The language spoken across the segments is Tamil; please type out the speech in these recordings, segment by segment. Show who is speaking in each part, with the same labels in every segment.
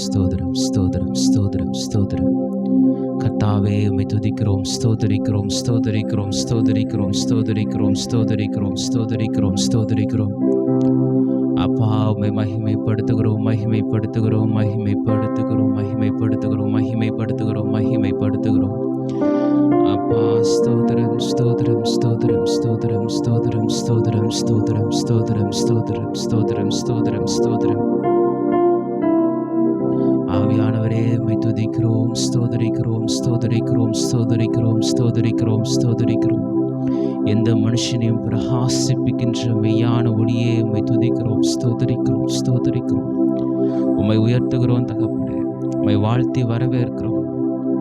Speaker 1: ஸ்தோத்திரம் ஸ்தோத்திரம் ஸ்தோத்திரம் ஸ்தோத்திரம். கர்த்தாவே உம்மை துதிக்கிறோம், ஸ்தோத்தரிக்கிறோம் ஸ்தோத்தரிக்கிறோம் ஸ்தோத்தரிக்கிறோம் ஸ்தோத்தரிக்கிறோம் ஸ்தோத்தரிக்கிறோம் ஸ்தோத்தரிக்கிறோம் ஸ்தோத்தரிக்கிறோம். அப்பா உம்மை மகிமைப்படுத்துகிறோம் மகிமைப்படுத்துகிறோம் மகிமைப்படுத்துகிறோம் மகிமைப்படுத்துகிறோம் மகிமைப்படுத்துகிறோம் மகிமைப்படுத்துகிறோம். அப்பா ஸ்தோத்திரம் ஸ்தோத்திரம் ஸ்தோத்திரம் ஸ்தோத்திரம் ஸ்தோத்திரம் ஸ்தோத்திரம் ஸ்தோத்திரம் ஸ்தோத்திரம் ஸ்தோத்திரம் ஸ்தோத்திரம் ஸ்தோத்திரம் ஸ்தோத்திரம். ஆவியானவரே உம்மை துதிக்கிறோம், ஸ்தோத்தரிக்கிறோம் ஸ்தோத்தரிக்கிறோம் ஸ்தோத்தரிக்கிறோம் ஸ்தோத்தரிக்கிறோம் ஸ்தோத்தரிக்கிறோம். எந்த மனுஷனையும் பிரகாசிப்பிக்கின்ற மெய்யான ஒளியே உம்மை துதிக்கிறோம், ஸ்தோத்தரிக்கிறோம் ஸ்தோத்தரிக்கிறோம். உம்மை உயர்த்துகிறோம் தகப்பனே, உம்மை வாழ்த்தி வரவேற்கிறோம்,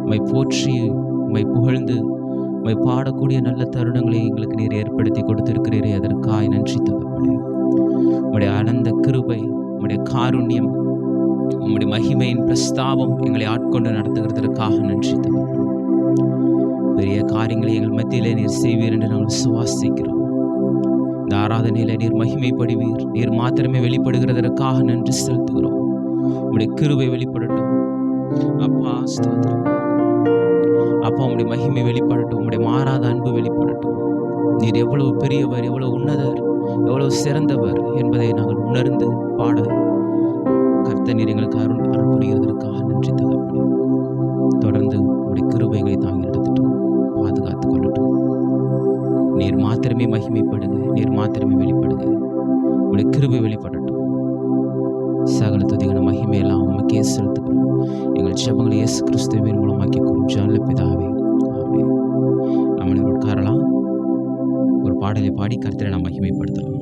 Speaker 1: உம்மை போற்றி உம்மை புகழ்ந்து உம்மை பாடக்கூடிய நல்ல தருணங்களை எங்களுக்கு நீர் ஏற்படுத்தி கொடுத்திருக்கிறீரே, அதற்காய் நன்றி தகப்பனே. உம்முடைய அனந்த கிருபை, உம்முடைய காருண்யம், உம்முடைய மகிமையின் பிரஸ்தாபம் எங்களை ஆட்கொண்டு நடத்துகிறதற்காக நன்றி தகப்பனே. பெரிய காரியங்களை எங்கள் மத்தியிலே நீர் செய்வீர் என்று நாங்கள் விசுவாசிக்கிறோம். இந்த ஆராதனையில நீர் மகிமைப்படுவீர், நீர் மாத்திரமே வெளிப்படுகிறதற்காக நன்றி செலுத்துகிறோம். உம்முடைய கிருபை வெளிப்படட்டும் அப்பா, ஸ்தோத்திரம் அப்பா. உம்முடைய மகிமை வெளிப்படட்டும், உம்முடைய மாறாத அன்பு வெளிப்படட்டும். நீர் எவ்வளவு பெரியவர், எவ்வளவு உன்னதர், எவ்வளவு சிறந்தவர் என்பதை நாங்கள் உணர்ந்து பாட கர்த்தர் நீர் எங்களுக்கு அருள் புரிகிறதற்காக நன்றி தகப்பனே. தொடர்ந்து உம்முடைய கிருபைகளை தாங்கி நடத்தட்டும், பாதுகாத்து கொள்ளட்டும். நீர் மாத்திரமே மகிமைப்படுங்க, நீர் மாத்திரமே வெளிப்படுங்க, உம்முடைய கிருபை வெளிப்படட்டும். சகல துதிகன மகிமையெல்லாம் உமக்கே செலுத்துகிறோம். எங்கள் ஜெபங்களை இயேசு கிறிஸ்துவின் மூலமாக்கி ஜான்ல பிதாவே, ஆமென். நம்ம உட்காரலாம். ஒரு பாடலை பாடி கர்த்தரை நாம் மகிமைப்படுத்தலாம்.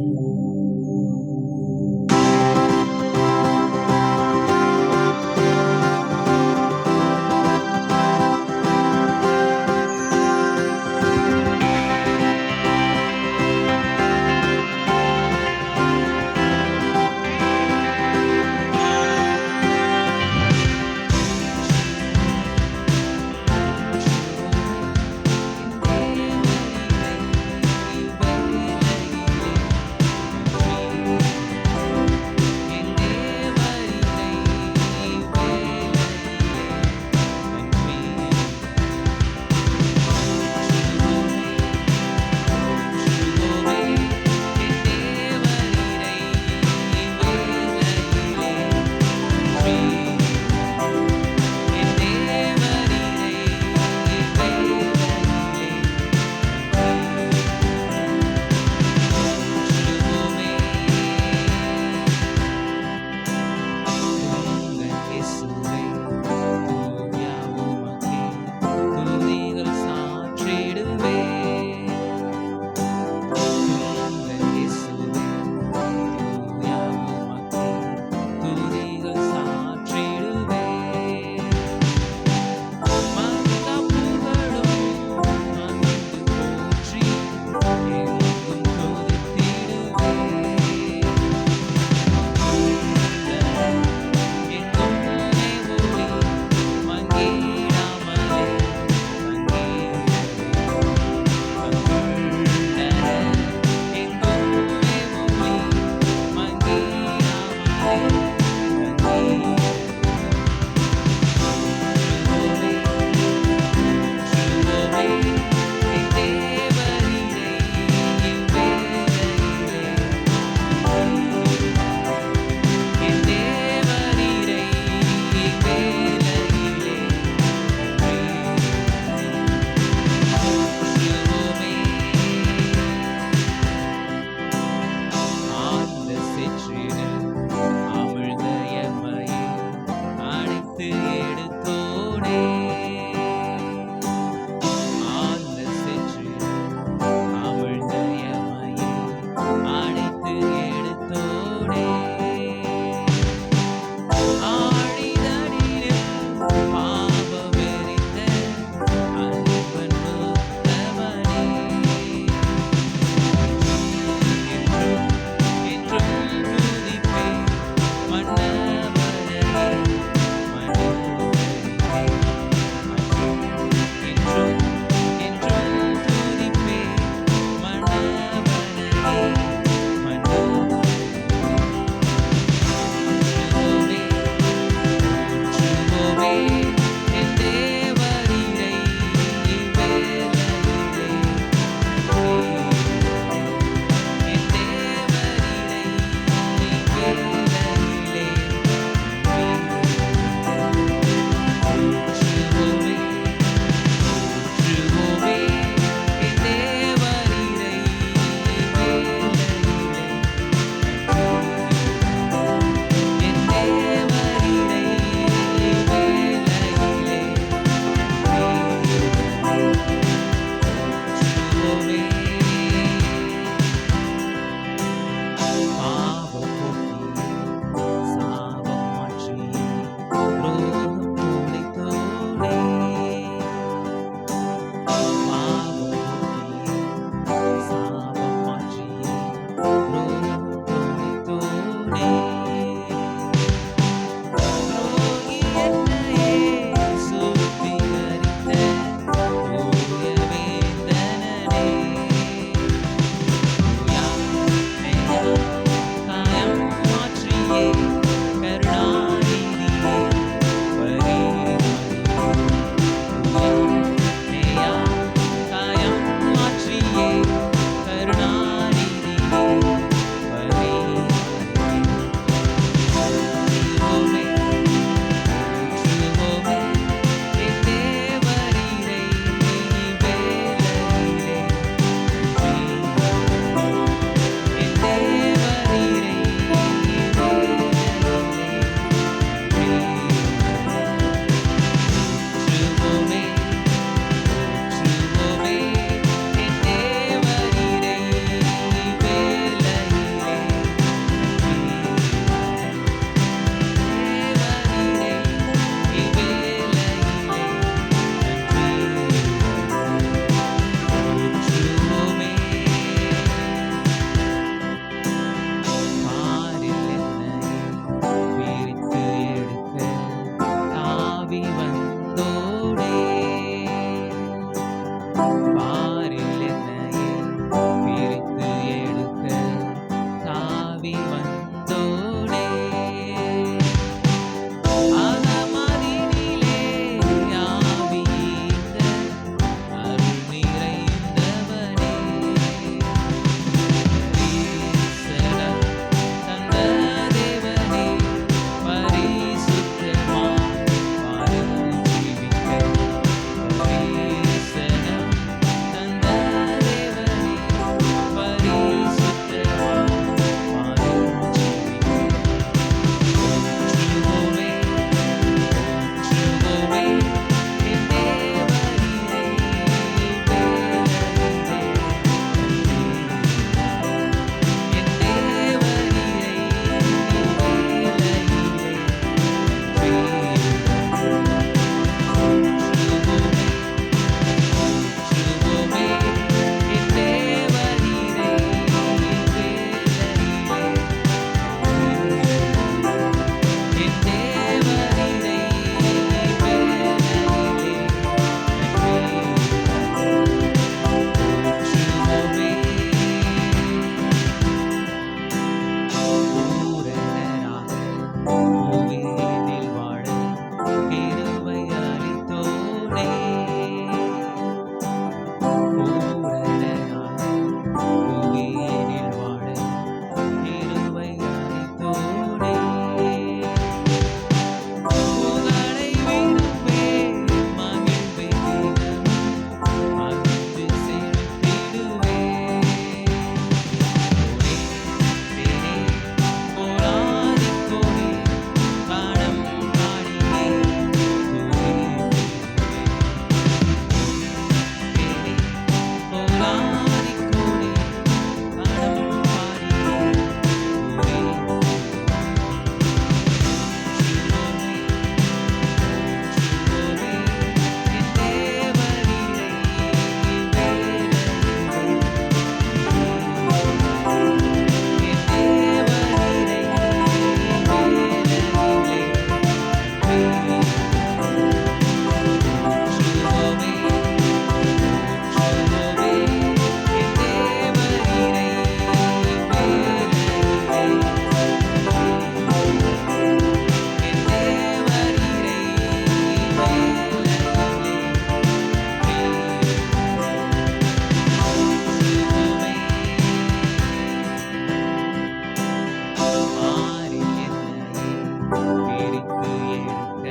Speaker 1: பிரித்து எடுக்க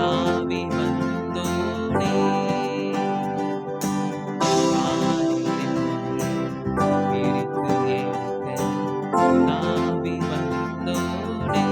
Speaker 1: ஆவி வந்தோனே பிரித்து எடுக்க ஆவி வந்தோனே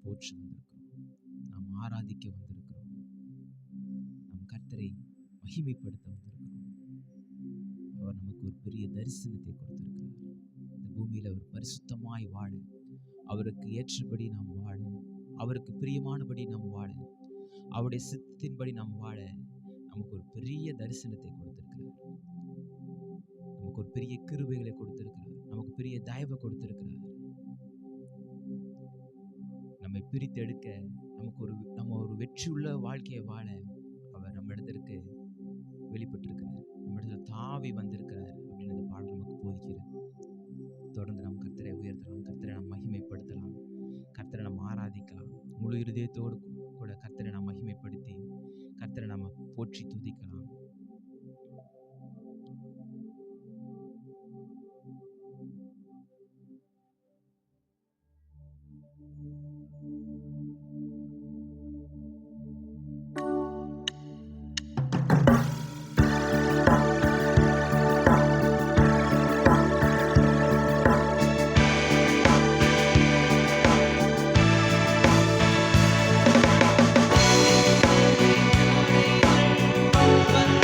Speaker 1: போற்றி வந்திருக்கிறோம். நாம் ஆராதிக்க வந்திருக்கிறோம். நம் கர்த்தரை மகிமைப்படுத்த வந்திருக்கிறோம். அவர் நமக்கு ஒரு பெரிய தரிசனத்தை கொடுத்திருக்கிறார். இந்த பூமியில் அவர் பரிசுத்தமாய் வாழ, அவருக்கு ஏற்றபடி நாம் வாழ, அவருக்கு பிரியமானபடி நாம் வாழ, அவருடைய சித்தத்தின்படி நாம் வாழ நமக்கு ஒரு பெரிய தரிசனத்தை கொடுத்திருக்கிறார். நமக்கு ஒரு பெரிய கிருபைகளை கொடுத்திருக்கிறார். நமக்கு பெரிய தயவை கொடுத்திருக்கிறார். நம்மை பிரித்து எடுக்க, நம்ம ஒரு வெற்றியுள்ள வாழ்க்கையை வாழ அவர் நம்ம இடத்திற்கு வெளிப்பட்டிருக்கிறார். நம்ம இடத்துல தாவி வந்திருக்கிறார் அப்படின்னு இந்த பாடல் நமக்கு போதிக்கிறது. தொடர்ந்து நாம் கர்த்தரை உயர்த்தலாம், கர்த்தரை நாம் மகிமைப்படுத்தலாம், கர்த்தரை நாம் ஆராதிக்கலாம். முழு இருதயத்தோடு கூட கர்த்தரை நாம் மகிமைப்படுத்தி கர்த்தரை நாம் போற்றி துதிக்கலாம். But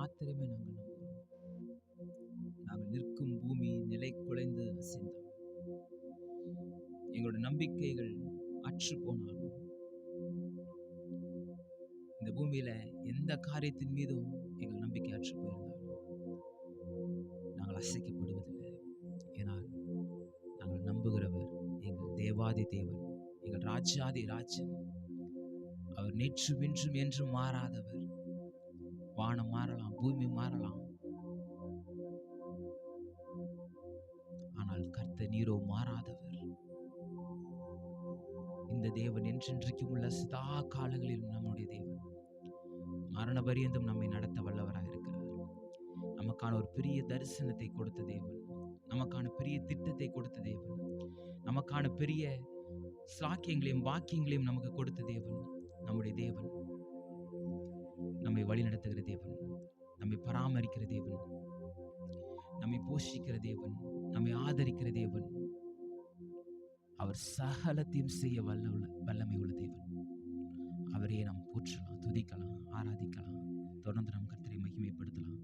Speaker 1: மாத்திரமே நாங்கள் நம்புகிறோம். நாங்கள் நிற்கும் பூமி நிலை குலைந்து அசைந்தால், எங்களுடைய நம்பிக்கைகள் அற்று போனாலும், இந்த பூமியில எந்த காரியத்தின் மீதும் எங்கள் நம்பிக்கை அற்று போயிருந்தாலும் நாங்கள் அசைக்கப்படுவதில்லை. ஏனால் நாங்கள் நம்புகிறவர் எங்கள் தேவாதி தேவன், எங்கள் ராஜாதி ராஜன். அவர் நேற்றும் இன்றும் என்றும் மாறாதவர். வானம் மாறலாம், பூமி மாறலாம், ஆனால் கர்த்தர் நீரோ மாறாதவர். இந்த தேவன் என்றென்றைக்கும் உள்ள சதா காலங்களிலும் நம்முடைய தேவன். மரண பரியந்தம் நம்மை நடத்த வல்லவராக இருக்கிறார். நமக்கான ஒரு பெரிய தரிசனத்தை கொடுத்த தேவன், நமக்கான பெரிய திட்டத்தை கொடுத்த தேவன், நமக்கான பெரிய சாக்கியங்களையும் பாக்கியங்களையும் நமக்கு கொடுத்த தேவன் நம்முடைய தேவன். நம்மை வழி நடத்துகிற தேவன், நம்மை பராமரிக்கிற தேவன், நம்மை போஷிக்கிற தேவன், நம்மை ஆதரிக்கிற தேவன். அவர் சகலத்தையும் செய்ய வல்லமை உள்ள தேவன். அவரையே நாம் போற்றலாம், துதிக்கலாம், ஆராதிக்கலாம். தொடர்ந்து நாம் கர்த்தரை மகிமைப்படுத்தலாம்.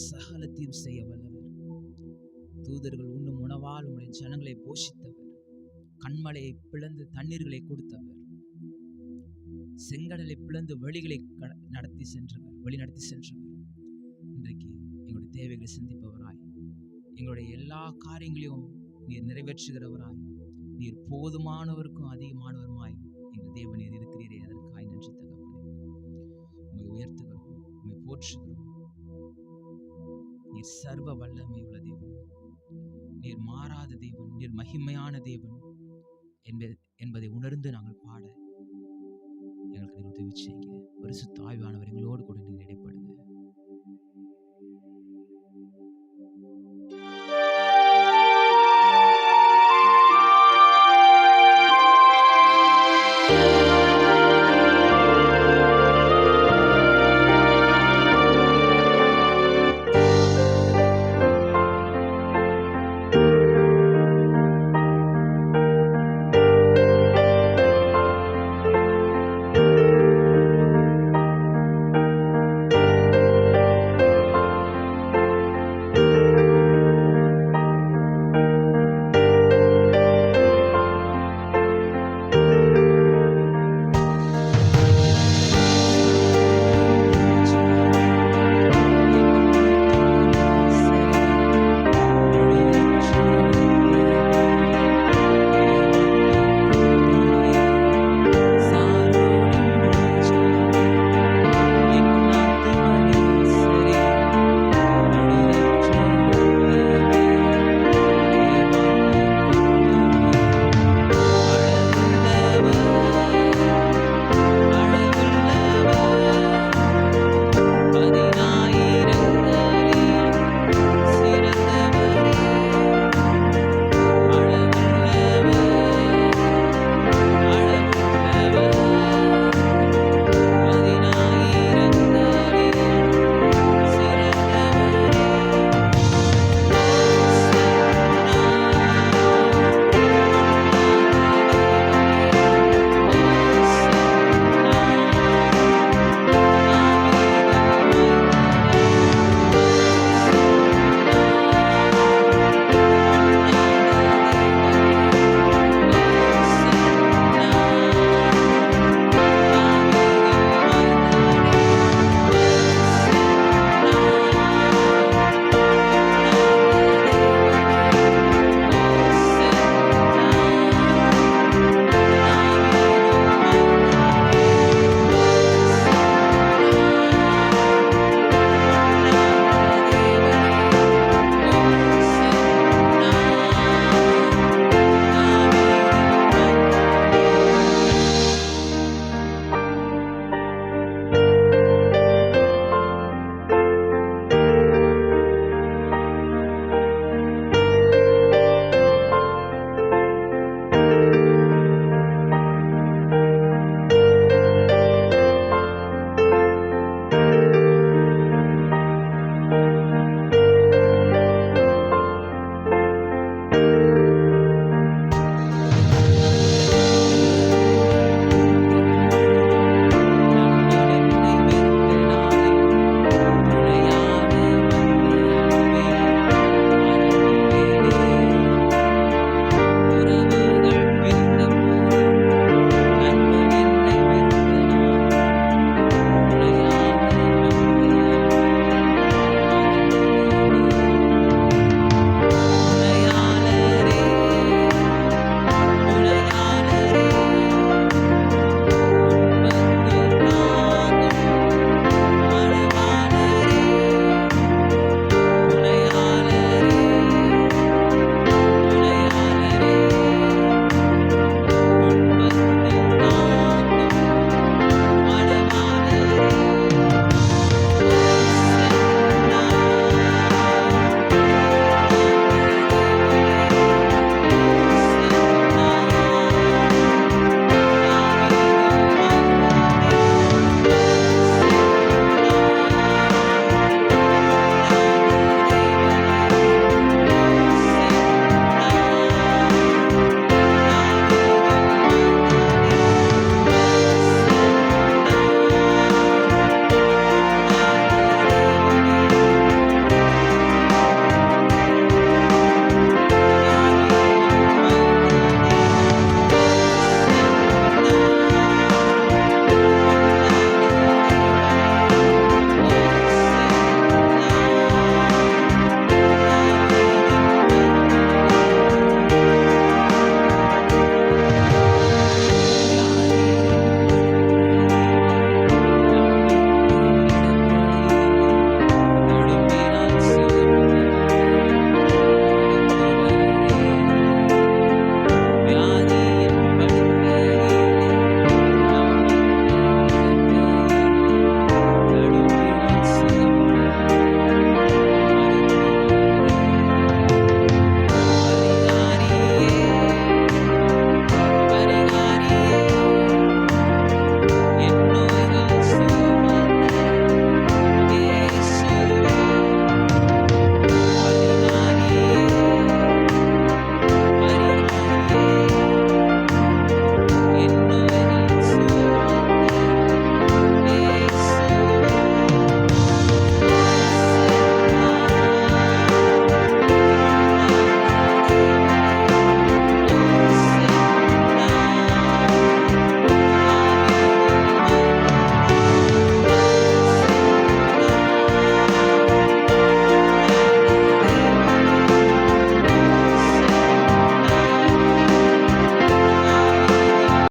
Speaker 1: சகலத்தையும் செய்ய வல்லவர். தூதர்கள் உண்ணும் உணவால் உம்முடைய ஜனங்களை போஷித்தவர். கண்மலையை பிளந்து தண்ணீர்களை கொடுத்தவர். செங்கடலை பிளந்து வழி நடத்தி சென்றவர். இன்றைக்கு எங்களுடைய தேவைகளை சந்திப்பவராய், எங்களுடைய எல்லா காரியங்களையும் நீர் நிறைவேற்றுகிறவராய், நீர் போதுமானவருக்கும் அதிகமானவருமாய் எங்கள் தேவனீர் இருக்கிறீரே, அதற்காய் நன்றி தகப்பனே. உம்மை உயர்த்துகிறோம், உம்மை போற்றுகிறோம். நீர் சர்வ வல்லமை உள்ள தேவன், நீர் மாறாத தேவன், நீர் மகிமையான தேவன் என்பதை உணர்ந்து நாங்கள் பாட எங்களுக்கு நீர் உதவி செய்யுங்க. பரிசுத்த ஆவியானவர் எங்களோடு கூட நீர் இடைப்படுங்க.